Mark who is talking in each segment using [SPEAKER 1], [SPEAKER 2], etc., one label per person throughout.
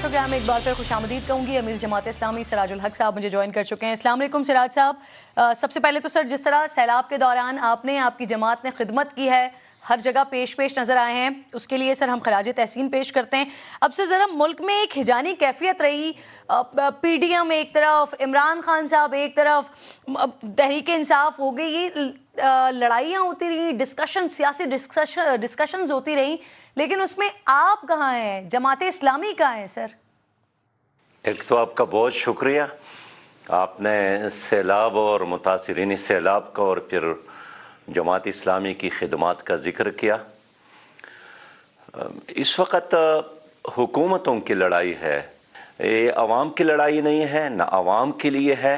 [SPEAKER 1] Programme में एक बार फिर खुशामदीद कहूँगी। अमीर जमात इस्लामी सिराजुल हक साहब मुझे ज्वाइन कर चुके हैं। अस्सलाम वालेकुम सिराज साहब। सबसे पहले तो सर, जिस तरह सैलाब के दौरान आपने, आपकी जमात ने खिदमत की है, हर जगह पेश नज़र आए हैं, उसके लिए सर हम खराज तहसीन पेश करते हैं। अब से ज़रा मुल्क में एक हिजानी कैफियत रही, PDM एक तरफ, इमरान खान साहब एक तरफ, तहरीक इंसाफ हो गई, ये लड़ाइयाँ होती रही, सियासी डिस्कशंस होती रही, लेकिन उसमें आप कहाँ हैं, जमात इस्लामी कहाँ हैं सर?
[SPEAKER 2] एक तो आपका बहुत शुक्रिया, आपने सैलाब और मुतासिरीन सैलाब का और फिर जमात इस्लामी की खिदमत का ज़िक्र किया। इस वक्त हुकूमतों की लड़ाई है, ये अवाम की लड़ाई नहीं है, न अवाम के लिए है,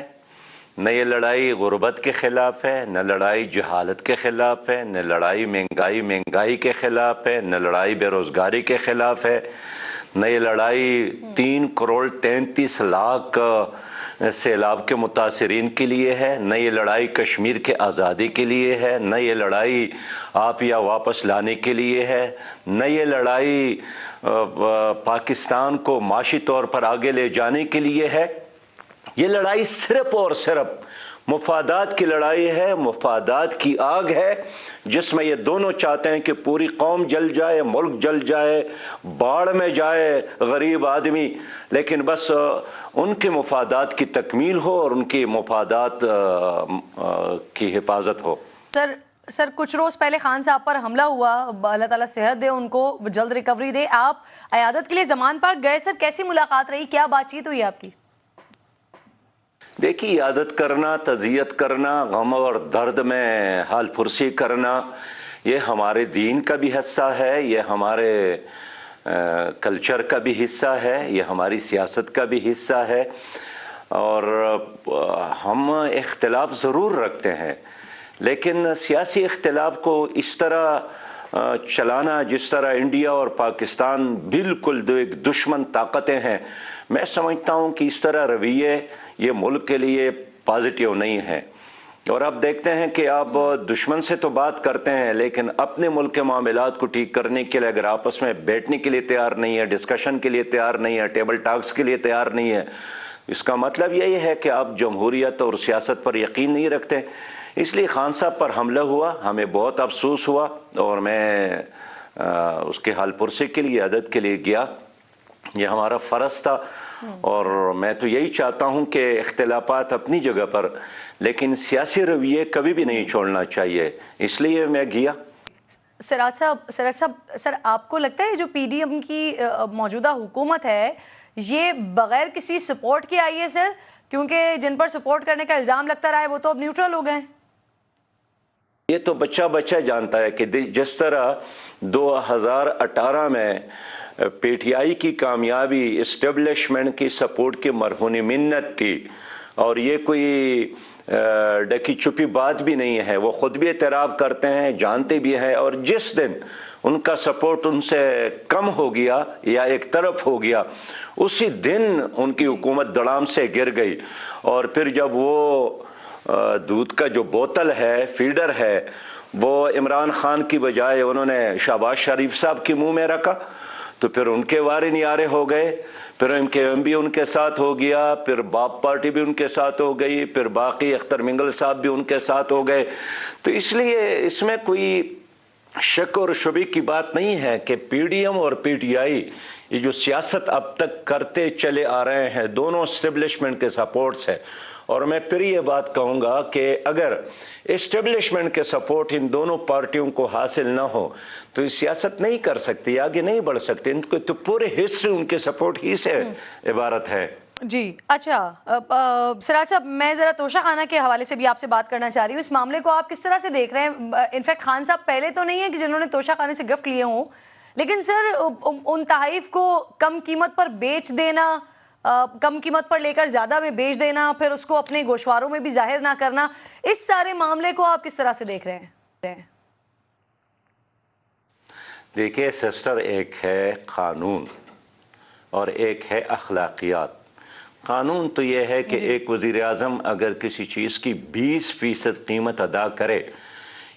[SPEAKER 2] न ये लड़ाई गुर्बत के ख़िलाफ़ है, न लड़ाई जहालत के ख़िलाफ़ है, न लड़ाई महंगाई के ख़िलाफ़ है, न लड़ाई बेरोज़गारी के ख़िलाफ़ है, न ये लड़ाई 3 करोड़ 33 लाख सैलाब के मुतासिरीन के लिए है, न ये लड़ाई कश्मीर के आज़ादी के लिए है, न ये लड़ाई आप या वापस लाने के लिए है, न ये लड़ाई पाकिस्तान को माशी तौर पर आगे ले जाने के लिए है। ये लड़ाई सिर्फ और सिर्फ मुफादात की लड़ाई है, मुफादात की आग है, जिसमें ये दोनों चाहते हैं कि पूरी कौम जल जाए, मुल्क जल जाए, बाढ़ में जाए गरीब आदमी, लेकिन बस उनके मुफादात की तकमील हो और उनकी मुफादात की हिफाजत हो।
[SPEAKER 1] सर कुछ रोज़ पहले खान साहब पर हमला हुआ, अल्लाह ताला सेहत दे, उनको जल्द रिकवरी दे। आप अयादत के लिए ज़मान पार्क गए सर, कैसी मुलाकात रही, क्या बातचीत हुई आपकी?
[SPEAKER 2] देखिए, इयादत करना, तज़ियत करना, गम और दर्द में हाल फुर्सी करना, ये हमारे दीन का भी हिस्सा है, ये हमारे कल्चर का भी हिस्सा है, ये हमारी सियासत का भी हिस्सा है। और हम इख्तिलाफ ज़रूर रखते हैं, लेकिन सियासी इख्तिलाफ को इस तरह चलाना जिस तरह इंडिया और पाकिस्तान बिल्कुल दो एक दुश्मन ताकतें हैं, मैं समझता हूँ कि इस तरह रवैये ये मुल्क के लिए पॉजिटिव नहीं है। और अब देखते हैं कि आप दुश्मन से तो बात करते हैं, लेकिन अपने मुल्क के मामलात को ठीक करने के लिए अगर आपस में बैठने के लिए तैयार नहीं है, डिस्कशन के लिए तैयार नहीं है, टेबल टॉक्स के लिए तैयार नहीं है, इसका मतलब यही है कि आप जमहूरियत और सियासत पर यकीन नहीं रखते। इसलिए खान साहब पर हमला हुआ, हमें बहुत अफसोस हुआ और मैं उसके हाल पुरसे के लिए, अदद के लिए गया, ये हमारा फ़र्ज़ था। और मैं तो यही चाहता हूँ कि इख्तिलाफ़ात अपनी जगह पर, लेकिन सियासी रवैये कभी भी नहीं छोड़ना चाहिए, इसलिए मैं गया।
[SPEAKER 1] सिराज साहब, सर आपको लगता है जो PDM की मौजूदा हुकूमत है, ये बग़ैर किसी सपोर्ट के आई है सर? क्योंकि जिन पर सपोर्ट करने का इल्ज़ाम लगता रहा है वो तो अब न्यूट्रल हो गए।
[SPEAKER 2] ये तो बच्चा जानता है कि जिस तरह 2018 में PTI की कामयाबी इस्टेब्लिशमेंट की सपोर्ट की मरहूनी मिन्नत थी, और ये कोई डकी छुपी बात भी नहीं है, वो ख़ुद भी एतराफ़ करते हैं, जानते भी हैं। और जिस दिन उनका सपोर्ट उनसे कम हो गया या एक तरफ हो गया, उसी दिन उनकी हुकूमत धड़ाम से गिर गई। और फिर जब वो दूध का जो बोतल है, फीडर है, वो इमरान खान की बजाय उन्होंने शहबाज शरीफ साहब के मुंह में रखा, तो फिर उनके वारे नियारे हो गए, फिर MKM भी उनके साथ हो गया, फिर बाप पार्टी भी उनके साथ हो गई, फिर बाकी अख्तर मिंगल साहब भी उनके साथ हो गए। तो इसलिए इसमें कोई शक और शुबे की बात नहीं है कि PDM और PTI ये जो सियासत अब तक करते चले आ रहे हैं, दोनों एस्टेब्लिशमेंट के सपोर्ट्स है। और मैं फिर ये बात कहूँगा कि अगर एस्टेब्लिशमेंट के सपोर्ट इन दोनों पार्टियों को हासिल ना हो तो ये सियासत नहीं कर सकती, आगे नहीं बढ़ सकती। इनको तो पूरे हिस्ट्री उनके सपोर्ट ही से इबारत है।
[SPEAKER 1] जी अच्छा, सिराज साहब, मैं ज़रा तोशा खाना के हवाले से भी आपसे बात करना चाह रही हूँ। इस मामले को आप किस तरह से देख रहे हैं? इनफैक्ट खान साहब पहले तो नहीं है कि जिन्होंने तोशा खाने से गिफ्ट लिए हों, लेकिन सर उन तहाइफ को कम कीमत पर बेच देना, कम कीमत पर लेकर ज़्यादा में बेच देना, फिर उसको अपने गोशवारों में भी जाहिर ना करना, इस सारे मामले को आप किस तरह से देख रहे हैं?
[SPEAKER 2] देखिए सिस्टर, एक है कानून और एक है अखलाकियात। कानून तो यह है कि एक वज़ीर आज़म अगर किसी चीज़ की 20% कीमत अदा करे,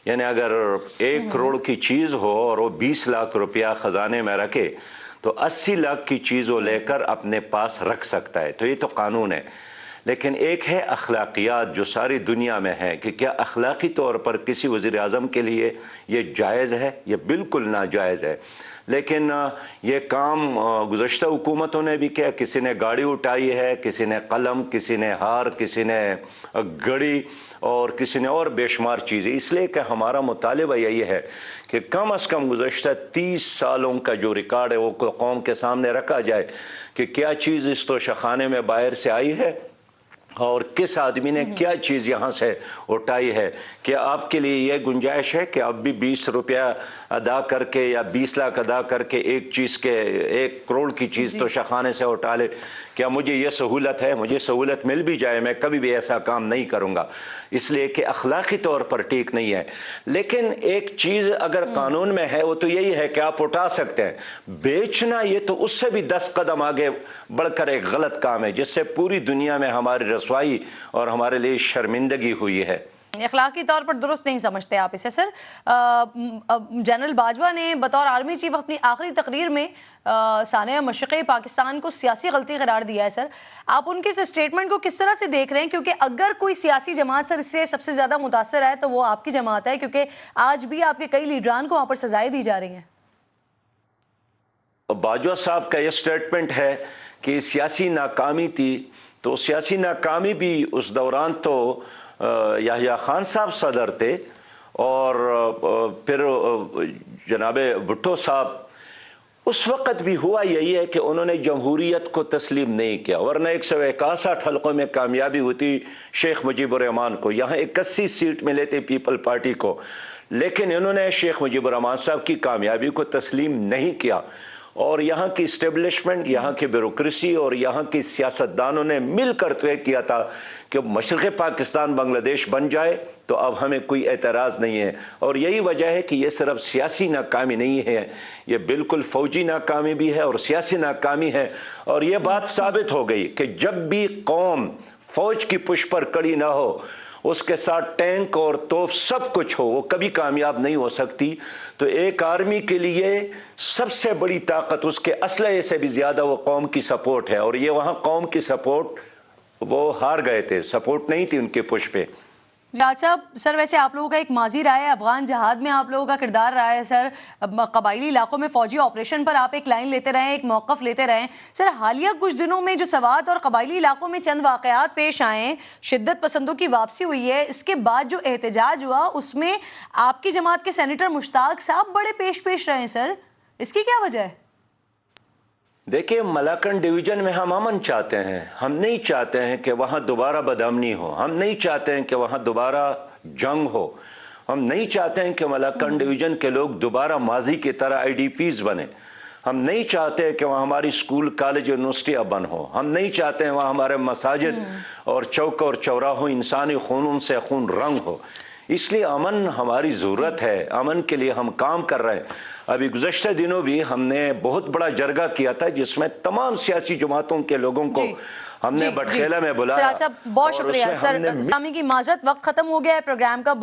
[SPEAKER 2] यानी अगर 1 करोड़ की चीज़ हो और वो 20 लाख रुपया ख़जाने में रखे, تو 80 لاکھ کی چیز وہ لے کر اپنے پاس رکھ سکتا ہے. تو یہ تو قانون ہے. لیکن ایک ہے اخلاقیات جو ساری دنیا میں ہے کہ کیا اخلاقی طور پر کسی وزیر اعظم کے لیے یہ جائز ہے؟ یہ بالکل ناجائز ہے. لیکن یہ کام گزشتہ حکومتوں نے بھی کیا. کسی نے گاڑی اٹھائی ہے، کسی نے قلم، کسی نے ہار، کسی نے گھڑی اور کسی نے اور بے شمار چیزیں. اس لیے کہ ہمارا مطالبہ یہی ہے کہ کم از کم گزشتہ 30 سالوں کا جو ریکارڈ ہے وہ قوم کے سامنے رکھا جائے کہ کیا چیز اس توشخانے میں باہر سے آئی ہے اور کس آدمی نے کیا چیز یہاں سے اٹھائی ہے. کیا آپ کے لیے یہ گنجائش ہے کہ آپ بھی 20 روپیہ ادا کر کے یا 20 لاکھ ادا کر کے ایک چیز کے 1 کروڑ کی چیز توشخانے سے اٹھا لے؟ کیا مجھے یہ سہولت ہے؟ مجھے سہولت مل بھی جائے میں کبھی بھی ایسا کام نہیں کروں گا، اس لیے کہ اخلاقی طور پر ٹھیک نہیں ہے. لیکن ایک چیز اگر قانون میں ہے وہ تو یہی ہے کہ آپ اٹھا سکتے ہیں. بیچنا یہ تو اس سے بھی 10 قدم آگے بڑھ کر ایک غلط کام ہے جس سے پوری دنیا میں ہماری رسوائی اور ہمارے لیے شرمندگی ہوئی ہے.
[SPEAKER 1] اخلاقی طور پر درست نہیں سمجھتے آپ اسے سر. جنرل باجوہ نے بطور آرمی چیف اپنی آخری تقریر میں سانحہ مشرقی پاکستان کو سیاسی غلطی قرار دیا ہے. سر آپ ان کے اس اسٹیٹمنٹ کو کس طرح سے دیکھ رہے ہیں؟ کیونکہ اگر کوئی سیاسی جماعت سر اس سے سب سے زیادہ متاثر ہے تو وہ آپ کی جماعت ہے، کیونکہ آج بھی آپ کے کئی لیڈران کو وہاں پر سزائیں دی جا رہی ہیں.
[SPEAKER 2] باجوہ صاحب کا یہ اسٹیٹمنٹ ہے کہ سیاسی ناکامی تھی، تو سیاسی ناکامی بھی اس دوران تو یحییٰ خان صاحب صدر تھے اور پھر جناب بھٹو صاحب. اس وقت بھی ہوا یہی ہے کہ انہوں نے جمہوریت کو تسلیم نہیں کیا، ورنہ 161 حلقوں میں کامیابی ہوتی شیخ مجیب الرحمان کو. یہاں 81 سیٹ ملے تھے پیپل پارٹی کو، لیکن انہوں نے شیخ مجیب الرحمان صاحب کی کامیابی کو تسلیم نہیں کیا. اور یہاں کی اسٹیبلشمنٹ، یہاں کی بیوروکریسی اور یہاں کی سیاستدانوں نے مل کر طے کیا تھا کہ مشرقی پاکستان بنگلہ دیش بن جائے تو اب ہمیں کوئی اعتراض نہیں ہے. اور یہی وجہ ہے کہ یہ صرف سیاسی ناکامی نہیں ہے، یہ بالکل فوجی ناکامی بھی ہے اور سیاسی ناکامی ہے. اور یہ بات ثابت ہو گئی کہ جب بھی قوم فوج کی پشت پر کڑی نہ ہو، اس کے ساتھ ٹینک اور توپ سب کچھ ہو، وہ کبھی کامیاب نہیں ہو سکتی. تو ایک آرمی کے لیے سب سے بڑی طاقت اس کے اسلحے سے بھی زیادہ وہ قوم کی سپورٹ ہے، اور یہ وہاں قوم کی سپورٹ وہ ہار گئے تھے، سپورٹ نہیں تھی ان کے پش پہ.
[SPEAKER 1] راج صاحب سر ویسے آپ لوگوں کا ایک ماضی رہا ہے، افغان جہاد میں آپ لوگوں کا کردار رہا ہے سر، قبائلی علاقوں میں فوجی آپریشن پر آپ ایک لائن لیتے رہے، ایک موقف لیتے رہے سر. حالیہ کچھ دنوں میں جو سوات اور قبائلی علاقوں میں چند واقعات پیش آئے، شدت پسندوں کی واپسی ہوئی ہے، اس کے بعد جو احتجاج ہوا اس میں آپ کی جماعت کے سینیٹر مشتاق صاحب بڑے پیش رہے ہیں سر، اس کی کیا وجہ ہے؟
[SPEAKER 2] دیکھیں، ملاکنڈ ڈویژن میں ہم امن چاہتے ہیں. ہم نہیں چاہتے ہیں کہ وہاں دوبارہ بدامنی ہو، ہم نہیں چاہتے ہیں کہ وہاں دوبارہ جنگ ہو، ہم نہیں چاہتے ہیں کہ ملاکنڈ ڈویژن کے لوگ دوبارہ ماضی کی طرح IDPs بنے. ہم نہیں چاہتے کہ وہاں ہماری سکول، کالج، یونیورسٹیاں بند ہو. ہم نہیں چاہتے ہیں وہاں ہمارے مساجد اور چوک اور چوراہوں انسانی خونوں سے خون رنگ ہو. اس لیے امن ہماری ضرورت ہے، امن کے لیے ہم کام کر رہے ہیں. ابھی گزشتہ دنوں بھی ہم نے بہت بڑا جرگہ کیا تھا جس میں تمام سیاسی جماعتوں کے لوگوں کو ہم نے بٹخیلہ میں بلایا.
[SPEAKER 1] بہت شکریہ سر. سامی کی معذرت، وقت ختم ہو گیا ہے پروگرام کا.